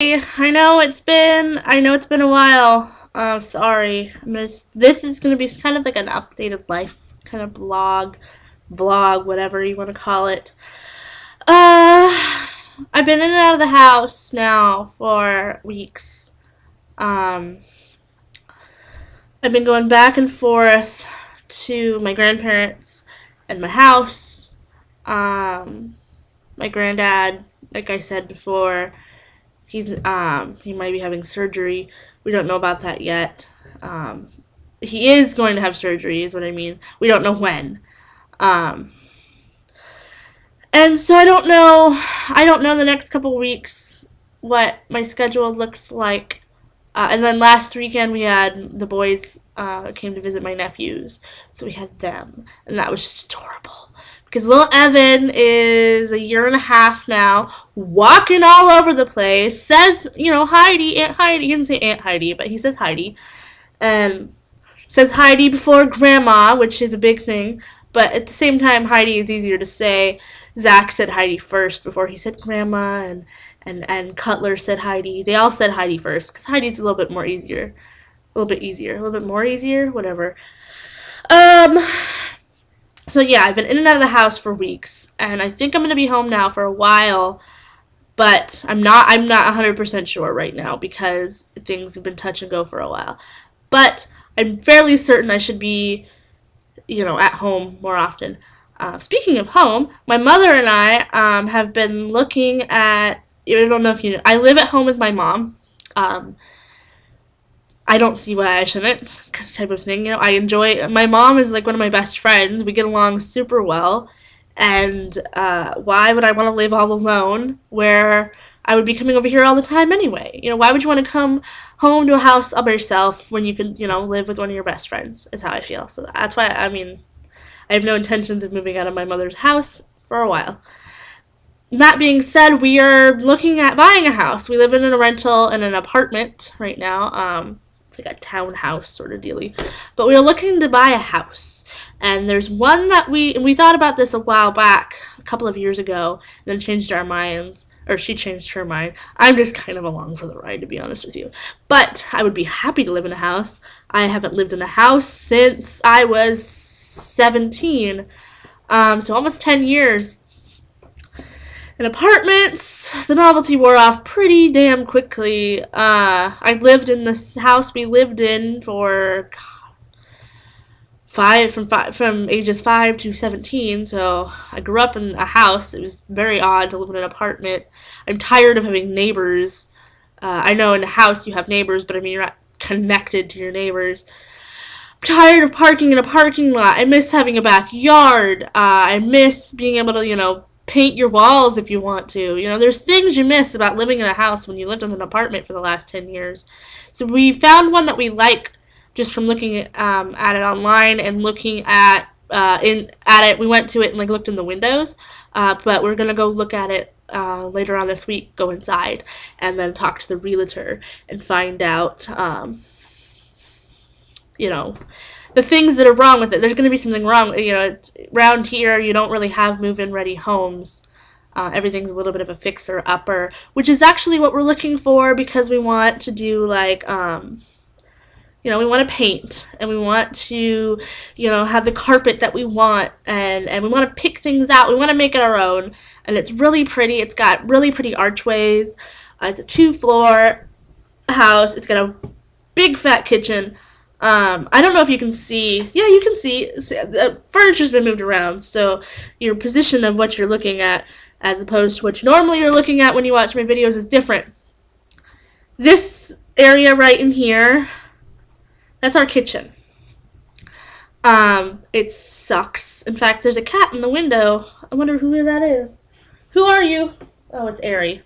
I know it's been a while. Sorry. This is gonna be kind of like an updated life kind of vlog, whatever you want to call it. I've been in and out of the house now for weeks. Um, I've been going back and forth to my grandparents and my house. Um, my granddad, like I said before, he might be having surgery. We don't know about that yet. He is going to have surgery, is what I mean. We don't know when. Um, and so I don't know the next couple of weeks what my schedule looks like. And then last weekend we had the boys came to visit my nephews, so we had them, and that was just adorable. Because little Evan is a year and a half now, walking all over the place. Says, Heidi, Aunt Heidi. He doesn't say Aunt Heidi, but he says Heidi, and says Heidi before Grandma, which is a big thing. But at the same time, Heidi is easier to say. Zach said Heidi first before he said Grandma, and Cutler said Heidi. They all said Heidi first because Heidi's a little bit more easier, a little bit easier, a little bit more easier, whatever. Um, so yeah, I've been in and out of the house for weeks, and I think I'm gonna be home now for a while, but I'm not 100% sure right now because things have been touch and go for a while. But I'm fairly certain I should be, at home more often. Speaking of home, my mother and I have been looking at. I don't know if you know. I live at home with my mom. Um, I don't see why I shouldn't, type of thing. I enjoy. My mom is like one of my best friends. We get along super well, and why would I want to live all alone where I would be coming over here all the time anyway? Why would you want to come home to a house all by yourself when you can, live with one of your best friends? Is how I feel. So that's why I have no intentions of moving out of my mother's house for a while. That being said, we are looking at buying a house. We live in a rental in an apartment right now. It's like a townhouse sort of dealy. But we are looking to buy a house. And there's one that we thought about this a while back, a couple of years ago, and then changed our minds. Or she changed her mind. I'm just kind of along for the ride, to be honest with you. But I would be happy to live in a house. I haven't lived in a house since I was 17. So almost 10 years. In apartments, the novelty wore off pretty damn quickly. I lived in this house we lived in for from ages 5 to 17, so I grew up in a house. It was very odd to live in an apartment. I'm tired of having neighbors. I know in a house you have neighbors, but I mean you're not connected to your neighbors. I'm tired of parking in a parking lot. I miss having a backyard. I miss being able to, paint your walls if you want to. There's things you miss about living in a house when you lived in an apartment for the last 10 years. So we found one that we like just from looking at it online and looking at it. We went to it and looked in the windows, but we're gonna go look at it later on this week. Go inside and then talk to the realtor and find out, the things that are wrong with it. There's gonna be something wrong. Around here you don't really have move-in ready homes. Everything's a little bit of a fixer-upper, which is actually what we're looking for because we want to do we want to paint, and we want to, have the carpet that we want, and we want to pick things out. We want to make it our own, and it's really pretty. It's got really pretty archways. It's a 2-floor house. It's got a big fat kitchen. I don't know if you can see. Yeah, you can see. The furniture's been moved around, so your position of what you're looking at, as opposed to what normally you're looking at when you watch my videos, is different. This area right in here, that's our kitchen. It sucks. In fact, there's a cat in the window. I wonder who that is. Who are you? Oh, it's Ari.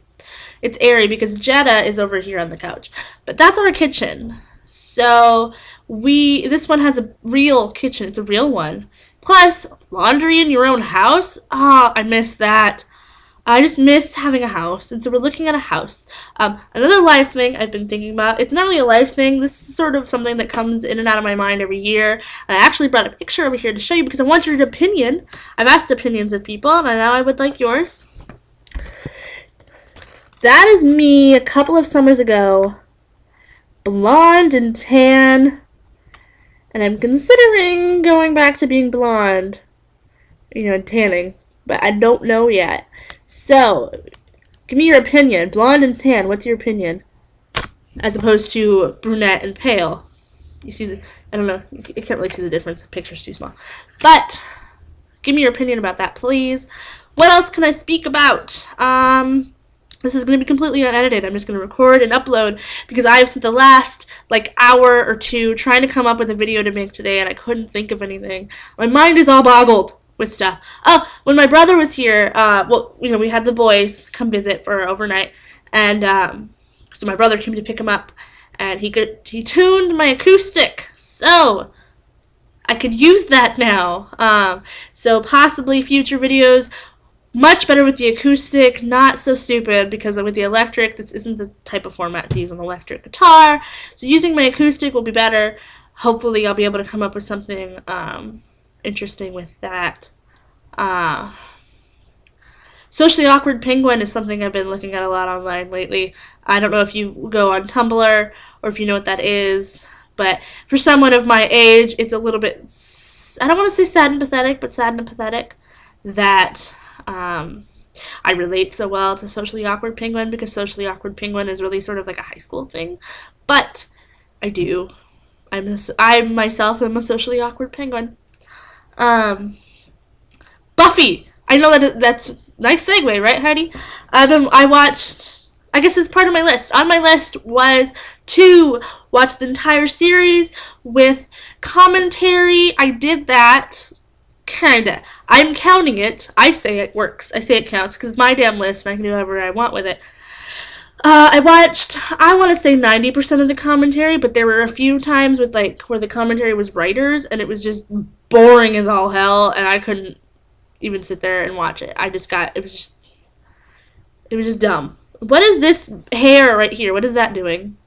It's Ari because Jetta is over here on the couch. But that's our kitchen. So this one has a real kitchen. It's a real one. Plus, laundry in your own house. Ah, I miss that. I just miss having a house, and so we're looking at a house. Another life thing I've been thinking about, it's not really a life thing, this is sort of something that comes in and out of my mind every year, and I actually brought a picture over here to show you because I want your opinion. I've asked opinions of people, and now I would like yours. that is me a couple of summers ago. Blonde and tan. And I'm considering going back to being blonde. And tanning. But I don't know yet. So, give me your opinion. Blonde and tan, what's your opinion? As opposed to brunette and pale. You see I don't know. You can't really see the difference. The picture's too small. But, give me your opinion about that, please. What else can I speak about? This is going to be completely unedited. I'm just going to record and upload because I've spent the last, hour or two trying to come up with a video to make today, and I couldn't think of anything. My mind is all boggled with stuff. Oh, when my brother was here, we had the boys come visit for overnight, and so my brother came to pick him up, and he tuned my acoustic, so I could use that now. So possibly future videos. Much better with the acoustic, not so stupid, because with the electric, this isn't the type of format to use an electric guitar. So using my acoustic will be better. Hopefully I'll be able to come up with something interesting with that. Socially Awkward Penguin is something I've been looking at a lot online lately. I don't know if you go on Tumblr or if you know what that is, but for someone of my age, it's a little bit, I don't want to say sad and pathetic, but sad and pathetic that I relate so well to Socially Awkward Penguin, because Socially Awkward Penguin is really sort of like a high school thing. But I do. I myself am a socially awkward penguin. Buffy. I know that's nice segue, right, Heidi? I watched. I guess it's part of my list. On my list was to watch the entire series with commentary. I did that. Kinda. I'm counting it. I say it works. I say it counts because it's my damn list and I can do whatever I want with it. I watched, I want to say 90% of the commentary, but there were a few times with where the commentary was writers and it was just boring as all hell and I couldn't even sit there and watch it. It was just dumb. What is this hair right here? What is that doing?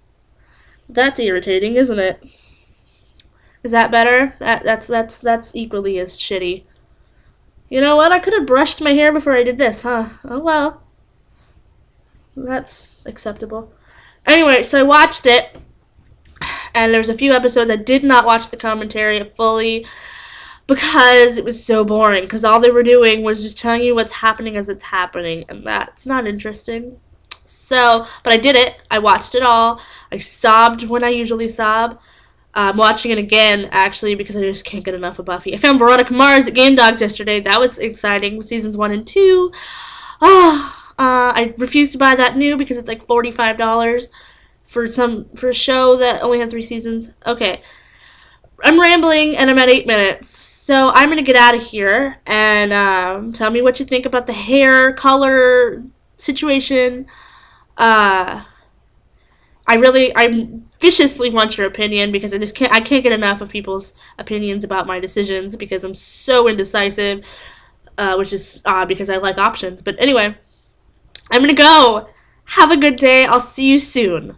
That's irritating, isn't it? Is that better? That's equally as shitty. You know what? I could have brushed my hair before I did this, huh? Oh well. That's acceptable. Anyway, so I watched it, and there's a few episodes I did not watch the commentary fully because it was so boring, because all they were doing was just telling you what's happening as it's happening, and that's not interesting. So, but I did it. I watched it all. I sobbed when I usually sob. I'm watching it again, actually, because I just can't get enough of Buffy. I found Veronica Mars at Game Dogs yesterday. That was exciting. Seasons 1 and 2. I refuse to buy that new because it's like $45 for a show that only had 3 seasons. Okay. I'm rambling, and I'm at 8 minutes. So I'm going to get out of here, and tell me what you think about the hair color situation. I viciously want your opinion because I can't get enough of people's opinions about my decisions because I'm so indecisive, which is odd because I like options. But anyway, I'm gonna go. Have a good day. I'll see you soon.